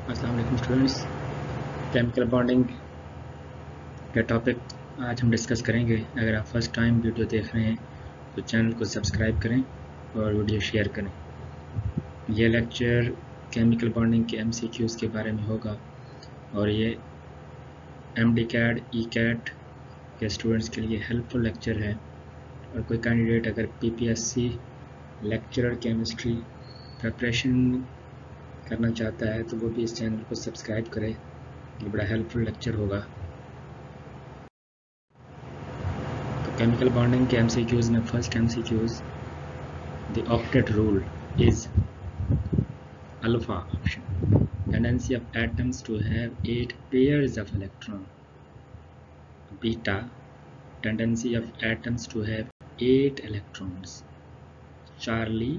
अस्सलाम वालेकुम students. Chemical bonding के टॉपिक आज हम डिस्कस करेंगे। अगर आप फर्स्ट टाइम वीडियो देख रहे हैं तो चैनल को सब्सक्राइब करें और वीडियो शेयर करें। ये लेक्चर केमिकल बॉन्डिंग के MCQs के बारे में होगा और ये MD CAD E-CAT के स्टूडेंट्स के लिए हेल्पफुल लेक्चर है। और कोई कैंडिडेट अगर PPSC लेक्चरर केमिस्ट्री प्रिपरेशन करना चाहता है तो वो भी इस चैनल को सब्सक्राइब करे। ये बड़ा हेल्पफुल लेक्चर होगा। Chemical bonding के MCQs में first MCQs, the octet rule is alpha option, tendency of atoms to have 8 pairs of electron. Beta, tendency of atoms to have 8 electrons. Charlie,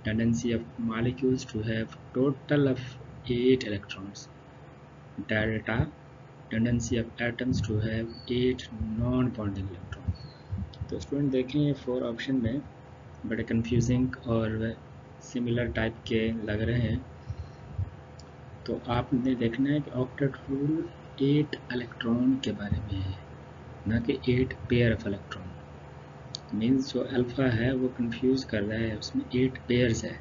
tendency of molecules to have total of 8 electrons. Delta, tendency of atoms to have 8 non-bonding electrons. तो student देखें ये 4 option में बड़े confusing और similar type के लग रहे हैं। तो आपने देखना है कि ऑक्टेट रूल 8 इलेक्ट्रॉन के बारे में है, ना कि 8 पेयर ऑफ इलेक्ट्रॉन। मीन्स जो अल्फ़ा है वो कंफ्यूज कर रहा है, उसमें 8 पेयर्स है,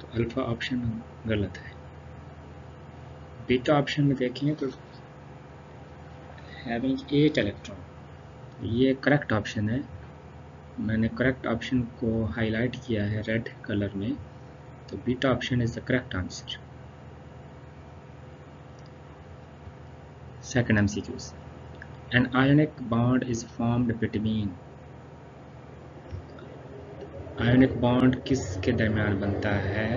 तो अल्फ़ा ऑप्शन गलत है। बीटा ऑप्शन में देखें तो हैविंग 8 इलेक्ट्रॉन, ये करेक्ट ऑप्शन है। मैंने करेक्ट ऑप्शन को हाईलाइट किया है रेड कलर में, तो beta option is the correct answer. Second MCQs, an ionic bond is formed between. Ionic bond किसके दरमियान बनता है?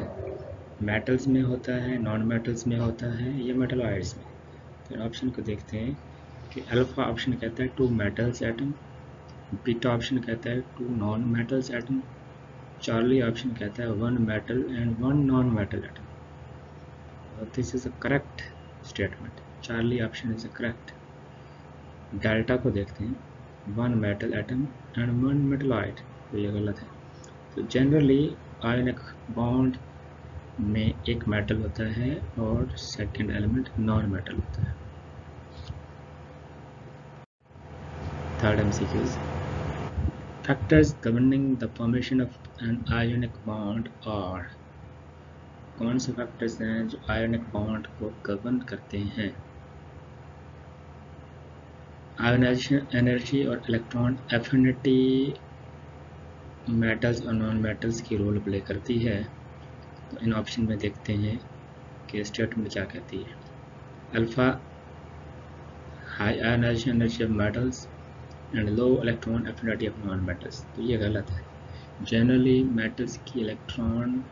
मेटल्स में होता है, नॉन मेटल्स में होता है, या मेटलॉइड्स में? तो ऑप्शन को देखते हैं कि अल्फा ऑप्शन कहता है 2 मेटल्स एटम, बीटा ऑप्शन कहता है 2 non metals atom, Charlie option कहता है 1 metal and 1 non metal atom. This is a correct statement. Charlie option is a correct. Delta को देखते हैं, 1 मेटल एटम एंड 1 मेटलॉइड, तो ये गलत है। तो जनरली आयोनिक बॉन्ड में एक मेटल होता है और सेकंड एलिमेंट नॉन मेटल होता है। Third MCQs, factors governing the formation of an ionic bond are। कौन से फैक्टर्स हैं जो आयोनिक बॉन्ड को गवर्न करते हैं? आयोनाइजेशन एनर्जी और इलेक्ट्रॉन एफिनिटी मेटल्स और नॉन मेटल्स की रोल प्ले करती है। तो इन ऑप्शन में देखते हैं कि स्टेटमेंट क्या कहती है। Alpha, high ionisation energy of metals and low electron affinity of non metals, तो ये गलत है। जनरली मेटल्स की इलेक्ट्रॉन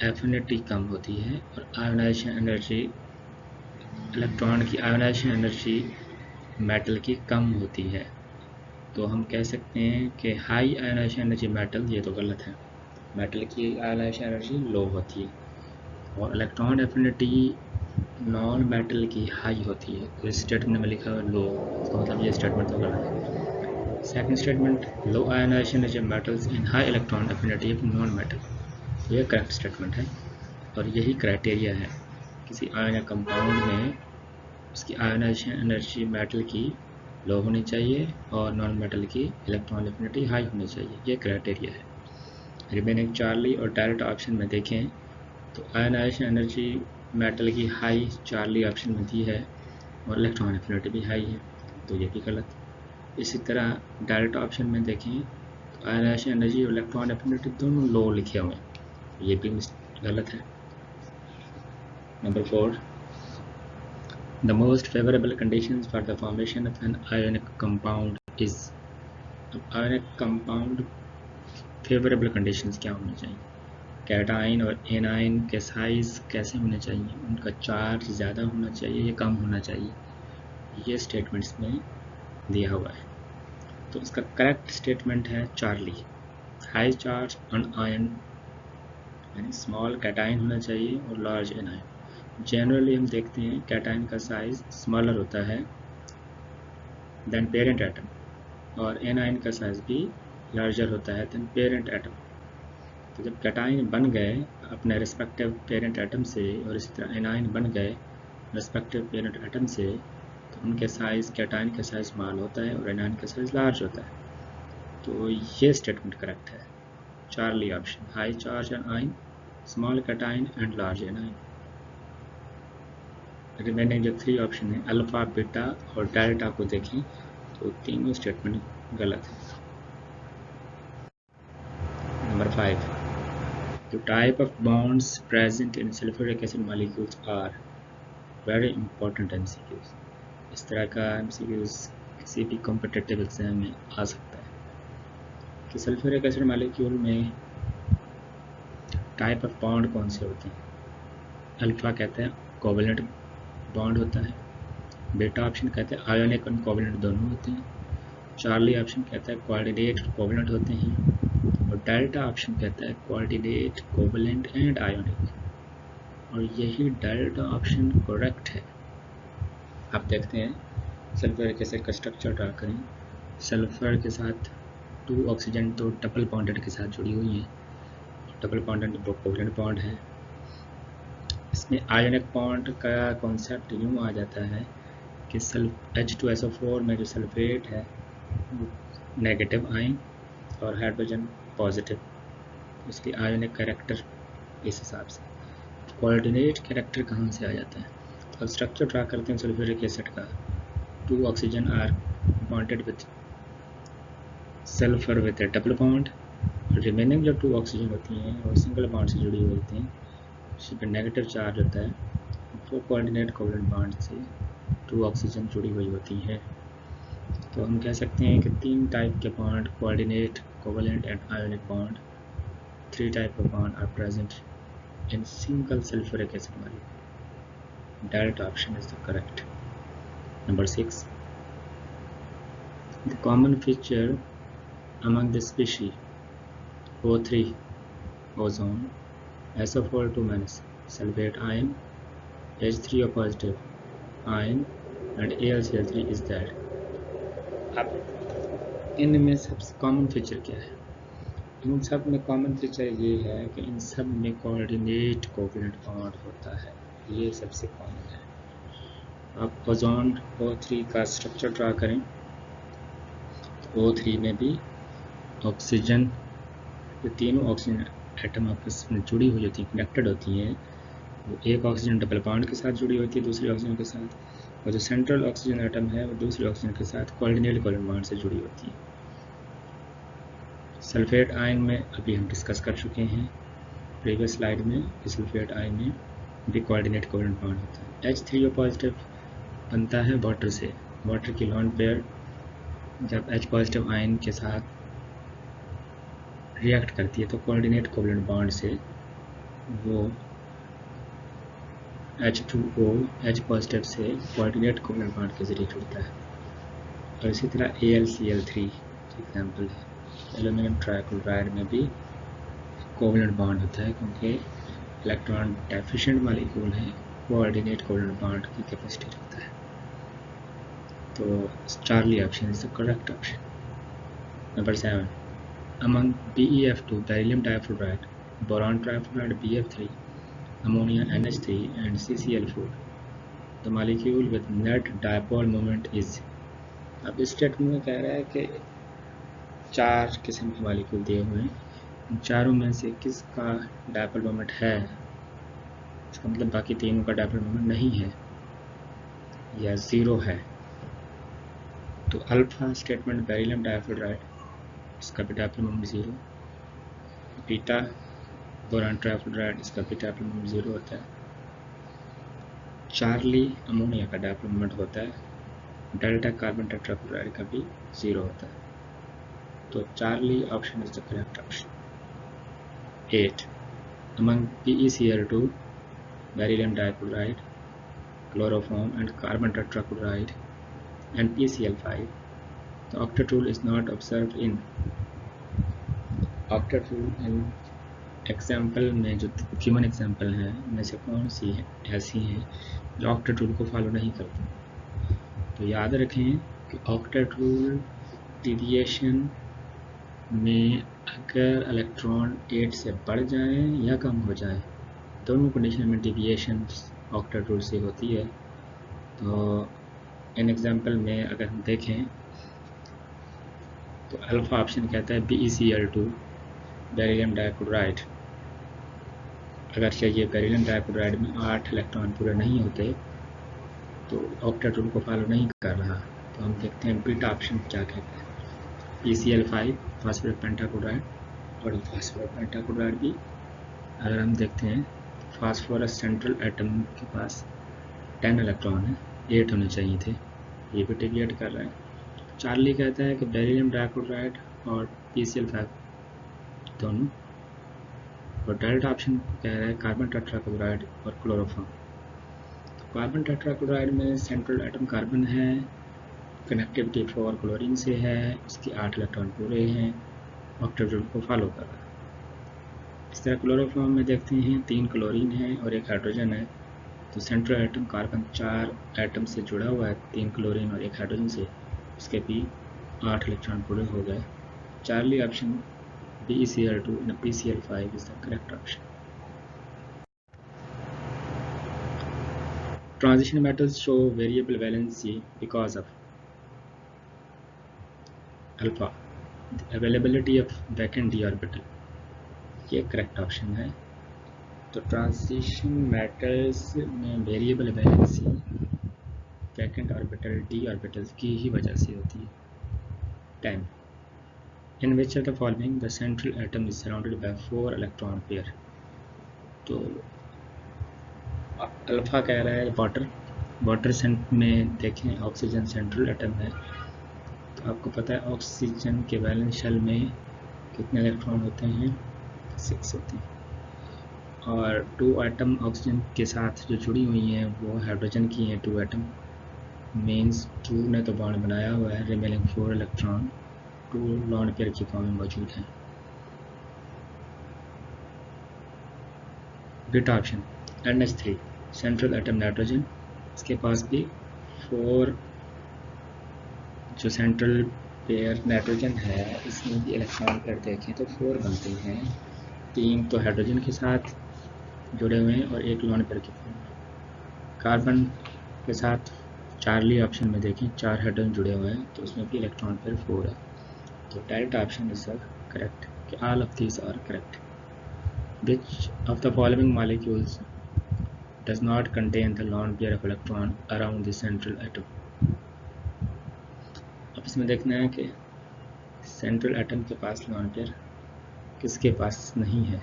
एफिनिटी कम होती है और आयोनाइजेशन एनर्जी, इलेक्ट्रॉन की आयोनाइजेशन एनर्जी मेटल की कम होती है। तो हम कह सकते हैं कि हाई आयोनाइजेशन एनर्जी मेटल, ये तो गलत है। मेटल की आयोनाइजेशन एनर्जी लो होती है और इलेक्ट्रॉन एफिनिटी नॉन मेटल की हाई होती है। तो इस स्टेटमेंट में लिखा है लो, तो मतलब ये स्टेटमेंट तो गलत है। Second statement, low ionisation energy metals in high electron affinity of non metal, तो ये करेक्ट स्टेटमेंट है और यही क्राइटेरिया है। किसी आयनिक कंपाउंड में उसकी आयोनाइजेशन एनर्जी मेटल की लो होनी चाहिए और नॉन मेटल की इलेक्ट्रॉन एफिनिटी हाई होनी चाहिए, ये क्राइटेरिया है। रिमेनिंग चार्ली और डेल्टा ऑप्शन में देखें तो आयोनाइजेशन एनर्जी मेटल की हाई चार्ली ऑप्शन में दी है और इलेक्ट्रॉन एफिनिटी भी हाई है, तो ये भी गलत। इसी तरह डेल्टा ऑप्शन में देखें तो आयोनाइजेशन एनर्जी और इलेक्ट्रॉन एफिनिटी दोनों लो लिखे हुए हैं, ये भी गलत है। Number 4, the most favorable conditions for the formation of an ionic compound is। अब ionic compound फेवरेबल कंडीशंस क्या होनी चाहिए? कैटाइन और एनाइन के साइज कैसे होने चाहिए? उनका चार्ज ज़्यादा होना चाहिए या कम होना चाहिए? ये स्टेटमेंट्स में दिया हुआ है। तो इसका करेक्ट स्टेटमेंट है Charlie. High charge on ion, यानी स्मॉल कैटाइन होना चाहिए और लार्ज एनाइन। जनरली हम देखते हैं कैटाइन का साइज स्मॉलर होता है देन पेरेंट एटम और एनाइन का साइज भी लार्जर होता है देन पेरेंट एटम। तो जब कैटाइन बन गए अपने रिस्पेक्टिव पेरेंट एटम से और इसी तरह एनाइन बन गए रिस्पेक्टिव पेरेंट एटम से, तो उनके साइज़ कैटाइन का साइज़ स्मॉल होता है और एनाइन का साइज़ लार्ज होता है। तो ये स्टेटमेंट करेक्ट है, Charlie option, high charge A9, small cation and large A9. Remaining जो 3 ऑप्शन है अल्फ़ा, बीटा और डेल्टा को देखें तो तीनों स्टेटमेंट गलत है। Number 5, the type of bonds present in sulfuric acid molecules are very important MCQs। इस तरह का MCQs किसी भी कॉम्पिटिटिव एग्जाम में आ सकता है कि सल्फ्यूरिक एसिड मॉलिक्यूल में टाइप ऑफ बॉन्ड कौन से होते हैं। अल्फा कहते हैं कोवेलेंट बॉन्ड होता है, बीटा ऑप्शन कहते हैं आयोनिक और कोवेलेंट दोनों होते हैं, चार्ली ऑप्शन कहता है कोऑर्डिनेट कोवेलेंट होते हैं, और डेल्टा ऑप्शन कहता है कोऑर्डिनेट कोवेलेंट एंड आयोनिक, और यही डेल्टा ऑप्शन करेक्ट है। आप देखते हैं सल्फ्यूरिक एसिड का स्ट्रक्चर ड्रा करें, सल्फर के साथ 2 ऑक्सीजन तो डबल बॉन्डेड के साथ जुड़ी हुई है, डबल बॉन्डेड कोवेलेंट बॉन्ड है। इसमें आयोनिक बॉन्ड का कॉन्सेप्ट यूँ आ जाता है कि H2SO4 में जो सल्फेट है नेगेटिव आयन और हाइड्रोजन पॉजिटिव, इसलिए आयोनिक कैरेक्टर इस हिसाब से। कोऑर्डिनेट कैरेक्टर कहाँ से आ जाता है, तो स्ट्रक्चर ड्रा करते हैं सल्फ्यूरिक एसिड का, 2 oxygen are bonded with sulphur with a double bond, remaining जो 2 ऑक्सीजन होती हैं और सिंगल बॉन्ड से जुड़ी हुई होती हैं, उस पर नेगेटिव चार्ज होता है, वो कोऑर्डिनेट कोवेलेंट बॉन्ड से 2 ऑक्सीजन जुड़ी हुई होती है। तो हम कह सकते हैं कि 3 टाइप के bond, coordinate, covalent and ionic bond, 3 type of bond are present in single sulfuric acid molecule. Delta option is the correct. Number 6, the common feature among the species O3, ozone, SO4 2 minus, sulfate ion, H3O positive ion and AlCl3 is that। अब इनमें सबसे common feature क्या है? इन सब में common feature ये है कि इन सब में कोऑर्डिनेट कोवेलेंट बॉन्ड होता है, ये सबसे कॉमन है। आप ओजोन O3 का स्ट्रक्चर ड्रा करें, O3 में भी ऑक्सीजन, ये तीनों ऑक्सीजन एटम आपस में जुड़ी हुई होती हैं, कनेक्टेड होती हैं। वो एक ऑक्सीजन डबल बॉन्ड के साथ जुड़ी होती है दूसरी ऑक्सीजन के साथ, और जो सेंट्रल ऑक्सीजन एटम है वो दूसरी ऑक्सीजन के साथ कोऑर्डिनेट कोवेलेंट बॉन्ड से जुड़ी होती है। सल्फेट आयन में अभी हम डिस्कस कर चुके हैं प्रीवियस स्लाइड में, सल्फेट आयन में भी कोऑर्डिनेट कोवेलेंट बॉन्ड होता है। H3O पॉजिटिव बनता है वाटर से, वाटर की लोन पेयर जब H पॉजिटिव आयन के साथ रिएक्ट करती है तो कोऑर्डिनेट कोवेलेंट बॉन्ड से वो H2O H पॉजिटिव से कोऑर्डिनेट कोवेलेंट बॉन्ड के जरिए जुड़ता है। और इसी तरह AlCl3 एग्जाम्पल है, एल्यूमिनियम ट्राइक्लोराइड में भी कोवेलेंट बॉन्ड होता है क्योंकि इलेक्ट्रॉन डेफिशिएंट मॉलिक्यूल है, कोऑर्डिनेट कोवेलेंट बॉन्ड की कैपेसिटी रखता है। तो Charlie option is the correct option. Number 7, among BeF2 beryllium difluoride, boron trifluoride BF3, ammonia NH3 and CCl4 the molecule with net dipole moment is. अब इस statement में कह रहा है कि 4 किस्म के मॉलिक्यूल दिए हुए हैं, इन चारों में से किसका डायपोल मोमेंट है, इसका मतलब बाकी तीनों का डायपोल मोमेंट नहीं है या 0 है। तो अल्फा स्टेटमेंट बेरिलियम डाइफ्लोराइड, इसका भी dipole moment 0, beta boron trifluoride, इसका भी डायपोल मोमेंट 0 होता है, चार्ली अमोनिया का डायपोल मोमेंट होता है, डेल्टा कार्बन टेट्राक्लोराइड का भी 0 होता है। तो Charlie option is the correct option. 8, among PeCl2 beryllium dichloride, chloroform and carbon tetrachloride and PCl5 the octet rule is not observed in। octet rule in example में जो given example हैं उनमें से कौन सी है ऐसी हैं जो ऑक्टेट रूल को फॉलो नहीं करती। तो याद रखें कि ऑक्टेट रूल डिविएशन में अगर इलेक्ट्रॉन 8 से बढ़ जाए या कम हो जाए, दोनों कंडीशन में डेविएशन ऑक्टेट रूल से होती है। तो इन एग्जांपल में अगर हम देखें तो अल्फा ऑप्शन कहता है BeCl2 बेरिलियम डाइक्लोराइड। अगर चाहिए बेरिलियम डाइक्लोराइड में 8 इलेक्ट्रॉन पूरे नहीं होते तो ऑक्टेट रूल को फॉलो नहीं कर रहा, तो हम देखते हैं बीटा ऑप्शन क्या कहता है। PCl5 फास्फोरिक पेंटाक्लोराइड और फास्फोरिक पेंटाक्लोराइड भी अगर हम देखते हैं फास्फोरस सेंट्रल एटम के पास 10 इलेक्ट्रॉन है, 8 होने चाहिए थे, ये भी डेविएट कर रहा है। चार्ली कहता है कि बेरिलियम डाइक्लोराइड और PCl5 दोनों, और डेल्टा ऑप्शन कह रहा है कार्बन टेट्राक्लोराइड और क्लोरोफॉर्म। तो कार्बन टेट्राक्लोराइड में सेंट्रल एटम कार्बन है, कनेक्टिविटी 4 क्लोरीन से है, इसके 8 इलेक्ट्रॉन पूरे हैं, ऑक्टेट रूल को फॉलो कर रहा है। इस तरह क्लोरोफॉर्म में देखते हैं 3 क्लोरीन है और 1 हाइड्रोजन है, तो सेंट्रल एटम कार्बन 4 एटम से जुड़ा हुआ है, 3 क्लोरीन और 1 हाइड्रोजन से, उसके भी 8 इलेक्ट्रॉन पूरे हो गए। Charlie option BeCl2 and PCl5 is the correct option. Transition metals show variable valency because of alpha, the availability of vacant d orbital. ये करेक्ट ऑप्शन है। तो ट्रांजिशन मेटल्स में variable valency vacant orbital d orbitals की ही वजह से होती है। 10. In which of the following the central atom is surrounded by 4 electron pair? तो अल्फा कह रहा है वाटर सेंट में देखें ऑक्सीजन सेंट्रल एटम है, तो आपको पता है ऑक्सीजन के वैलेंस शेल में कितने इलेक्ट्रॉन होते हैं, 6 होते हैं, और 2 एटम ऑक्सीजन के साथ जो जुड़ी हुई हैं वो हाइड्रोजन की हैं, 2 एटम मीन्स 2 ने तो बॉन्ड बनाया हुआ है, रिमेनिंग 4 इलेक्ट्रॉन 2 लॉन पेयर की फॉर्म में मौजूद हैं। Beta option NH3 central atom nitrogen, इसके पास भी 4 जो सेंट्रल पेयर नाइट्रोजन है इसमें भी इलेक्ट्रॉन पेयर देखें तो 4 बनते हैं, 3 तो हाइड्रोजन के साथ जुड़े हुए हैं और 1 लॉन पेयर की फॉर्म में। कार्बन के साथ चार्ली ऑप्शन में देखें 4 हाइड्रोजन जुड़े हुए हैं, तो उसमें भी इलेक्ट्रॉन पेयर 4 है। तो डेल्टा ऑप्शन इज करेक्ट कि all of these are correct. Which of the following molecules does not contain the lone pair of electron around the central atom? अब इसमें देखना है कि सेंट्रल एटम के पास लॉन पेयर किसके पास नहीं है,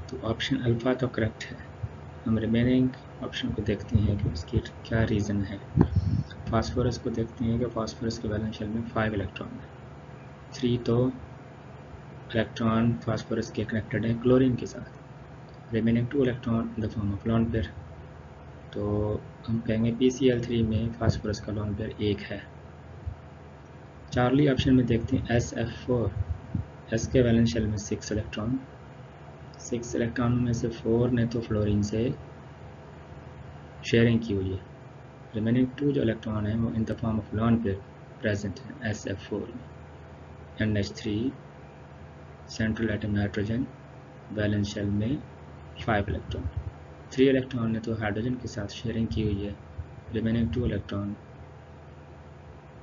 तो ऑप्शन अल्फा तो करेक्ट है। हम रिमेनिंग ऑप्शन को देखते हैं कि उसकी क्या रीज़न है। फास्फोरस को देखते हैं कि फास्फोरस के वैलेंस शेल में 5 इलेक्ट्रॉन है, 3 तो इलेक्ट्रॉन फास्फोरस के कनेक्टेड है क्लोरीन के साथ, remaining 2 electron in the form of lone pair. तो हम कहेंगे PCl3 में फास्फोरस का लॉन पेयर 1 है। चार्ली ऑप्शन में देखते हैं SF4, एस के वैलेंस शेल में 6 इलेक्ट्रॉन, 6 इलेक्ट्रॉन में से 4 ने तो फ्लोरीन से शेयरिंग की हुई है, रिमेनिंग 2 जो इलेक्ट्रॉन है वो in the form of lone pair present है SF4 में। NH3 central atom nitrogen, valence shell में 5 इलेक्ट्रॉन, 3 इलेक्ट्रॉन ने तो हाइड्रोजन के साथ शेयरिंग की हुई है, रिमेनिंग 2 इलेक्ट्रॉन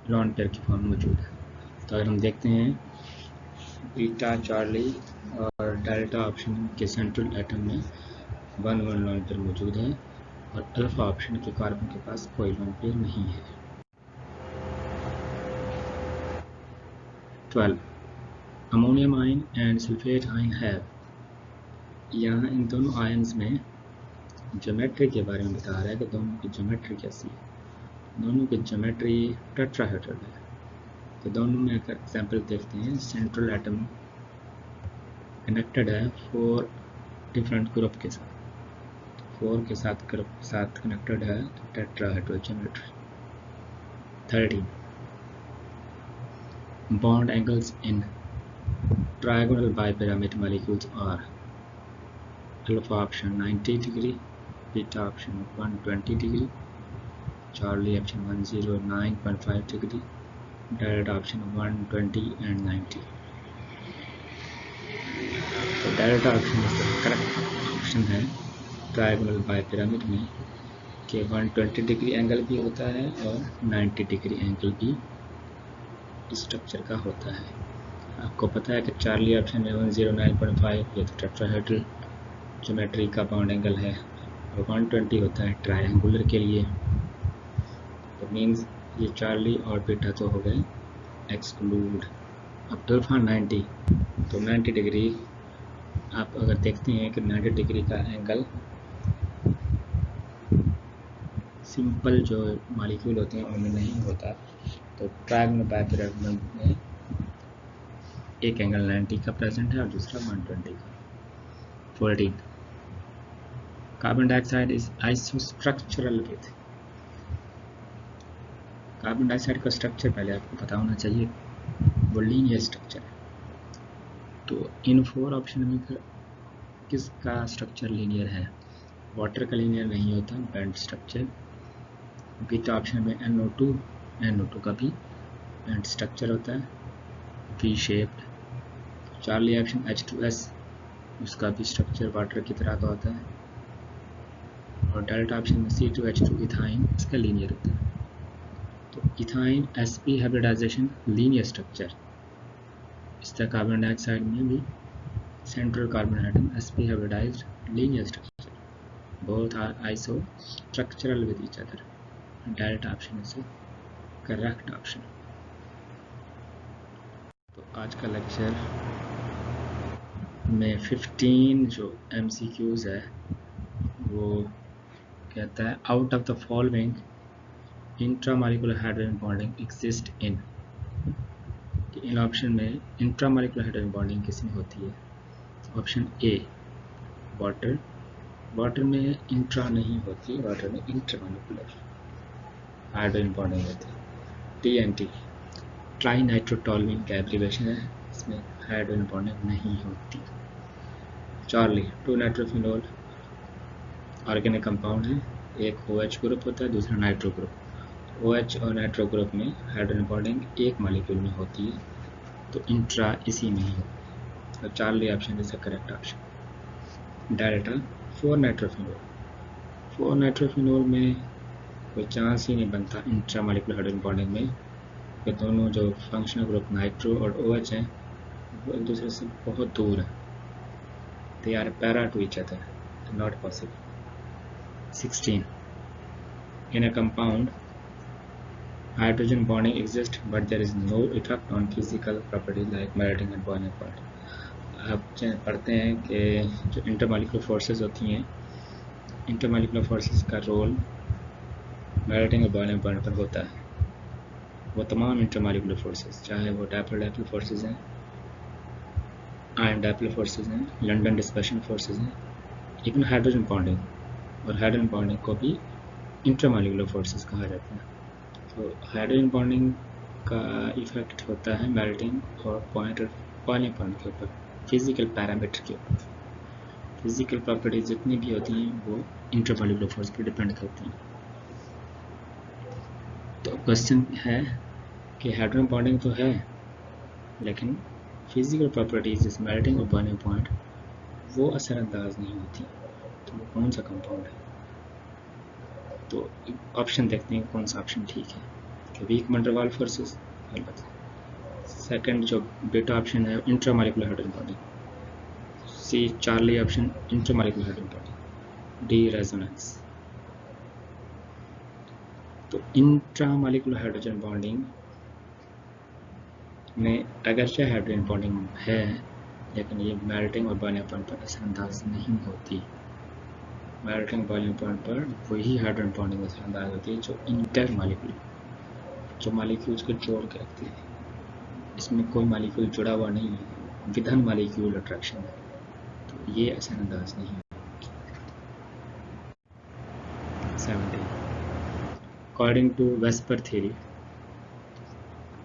लॉन पेयर की फॉर्म मौजूद है। तो अगर हम देखते हैं बीटा, चार्ली और डेल्टा ऑप्शन के सेंट्रल एटम में 1 लॉन पेयर मौजूद है और अल्फा ऑप्शन के कार्बन के पास कोई लॉन पेयर नहीं है। 12. Ammonium ion and sulphate ion have, यहाँ इन दोनों आयन्स में ज्योमेट्री के बारे में बता रहा है कि दोनों की ज्योमेट्री कैसी है। दोनों की ज्योमेट्री टेट्राहेड्रल है। तो दोनों में अगर एग्जाम्पल देखते हैं, सेंट्रल एटम कनेक्टेड है 4 डिफरेंट ग्रुप के साथ, 4 के साथ ग्रुप के साथ कनेक्टेड है, तो tetrahedral geometry. 13. Bond angles in trigonal bipyramid molecules are alpha option 90 degree, beta option 120 degree, Charlie option 109.5 degree, delta option 120 and 90. तो डेल्टा ऑप्शन करेक्ट ऑप्शन है ट्रायंगुलर बाइपिरामिड में कि 120 डिग्री एंगल भी होता है और 90 डिग्री एंगल भी स्ट्रक्चर का होता है। आपको पता है कि चार्ली ऑप्शन में 109.5 ये तो टेट्राहेड्रल ज्योमेट्री का बाउंड एंगल है और 120 होता है ट्रायंगुलर के लिए। तो मीन्स ये चार्ली और बीटा तो हो गए एक्सक्लूड। अब अल्फा 90, तो 90 डिग्री आप अगर देखते हैं कि 90 डिग्री का एंगल सिंपल जो मॉलिक्यूल होते हैं उनमें नहीं होता। तो ट्रायंगुलर बाइपिरामिड में एक एंगल 90 का प्रेजेंट है और दूसरा 120 का। 14 carbon dioxide is isostructural with. Carbon dioxide का स्ट्रक्चर पहले आपको पता होना चाहिए, वो लीनियर स्ट्रक्चर है। तो इन 4 ऑप्शन में किसका स्ट्रक्चर लीनियर है? वाटर का लीनियर नहीं होता, बेंड स्ट्रक्चर। बीटा ऑप्शन में NO2 का भी बेंड स्ट्रक्चर होता है, V shaped. Charlie option H2S, उसका भी स्ट्रक्चर वाटर की तरह का होता है। और डेल्टा ऑप्शन में C2H2 इथाइन, इसका लीनियर होता है। तो ethyne sp hybridisation linear structure. इस तरह कार्बन डाइऑक्साइड में भी central carbon atom sp hybridised linear structure, both are isostructural with each other. Delta option is correct option. तो आज का लेक्चर में 15 जो MCQs है वो कहता है out of the following intramolecular hydrogen bonding exist in. In option में इंट्रामॉलिक्यूलर हाइड्रोजन बॉन्डिंग किसमें होती है? ऑप्शन ए वाटर, वाटर में इंट्रा नहीं होती, वाटर में इंट्रामॉलिक्यूलर हाइड्रोजन बॉन्डिंग होती है। TNT ट्राई नाइट्रोटोलुइन का एब्रीवेशन है, इसमें हाइड्रोजन बॉन्डिंग नहीं होती। चार्ली 2 नाइट्रोफिनोल ऑर्गेनिक कंपाउंड है, एक OH ग्रुप होता है, दूसरा नाइट्रो ग्रुप। OH और नाइट्रो ग्रुप में हाइड्रोजन बॉन्डिंग एक मॉलिक्यूल में होती है, तो इंट्रा इसी में ही होती है। तो Charlie option is the correct option. Delta 4 nitrophenol, 4 nitrophenol में कोई चांस ही नहीं बनता इंट्रा मॉलिक्यूलर हाइड्रोजन बॉन्डिंग में, कि दोनों जो फंक्शनल ग्रुप नाइट्रो और OH हैं वो एक दूसरे से बहुत दूर हैं, they are para to each other, not possible. 16 in a compound hydrogen bonding exists but there is no effect on physical properties like melting and boiling point। आप पढ़ते हैं कि जो इंटरमॉलिक्यूलर फोर्सेस होती हैं, इंटरमॉलिक्यूलर फोर्सेस का role melting और boiling point पर होता है। वो तमाम इंटरमॉलिक्यूलर फोर्सेस, चाहे वो डायपोल फोर्सेस हैं, आयन डायपोल फोर्सेस हैं, लंदन डिस्पर्शन फोर्सेस हैं, इवन हाइड्रोजन बॉन्डिंग, और हाइड्रोजन बॉन्डिंग को भी इंटरमॉलिक्यूलर फोर्सेस कहा जाता है। तो हाइड्रोजन बॉन्डिंग का इफेक्ट होता है मेल्टिंग और बॉइलिंग पॉइंट के ऊपर, फिजिकल पैरामीटर के ऊपर। फिजिकल प्रॉपर्टीज जितनी भी होती हैं वो इंटरमॉलिक्यूलर फोर्स पर डिपेंड करती हैं। तो क्वेश्चन है कि हाइड्रोजन बॉन्डिंग तो है लेकिन फिजिकल प्रॉपर्टीज जैसे मेल्टिंग और बॉइलिंग पॉइंट वो असरअंदाज नहीं होती, तो वो कौन सा कंपाउंड है? तो ऑप्शन देखते हैं कौन सा ऑप्शन ठीक है। कि weak van der Waals forces, second जो बीटा ऑप्शन है intramolecular hydrogen bonding, C Charlie option intramolecular hydrogen bonding, D resonance. तो इंट्रामॉलिक्यूलर हाइड्रोजन बॉन्डिंग में अगरचे हाइड्रोजन बॉन्डिंग है लेकिन ये मेल्टिंग और बॉइलिंग पॉइंट पर असरअंदाज नहीं होती। मेल्टिंग बॉइलिंग पॉइंट पर वही हाइड्रोजन बॉन्डिंग असरअंदाज होती है जो इंटर मॉलिक्यूल, जो मॉलिक्यूल्स को जोड़ के रखती है। इसमें कोई मॉलिक्यूल जुड़ा हुआ नहीं है, विदन मॉलिक्यूल अट्रैक्शन है, तो ये असरअंदाज नहीं है। 17 according to VSEPR theory,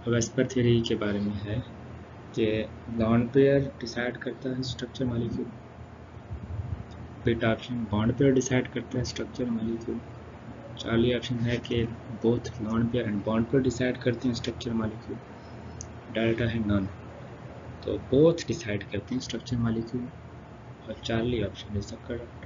VSEPR theory के बारे में है कि लॉन पेयर डिसाइड करता है structure molecule, beta option bond pair decide करता है स्ट्रक्चर मॉलिक्यूल, चार्ली ऑप्शन है कि both lone pair and bond pair decide करते हैं स्ट्रक्चर मॉलिक्यूल, डेल्टा है नॉन। तो बोथ डिसाइड करते हैं स्ट्रक्चर मॉलिक्यूल, और Charlie option is the correct.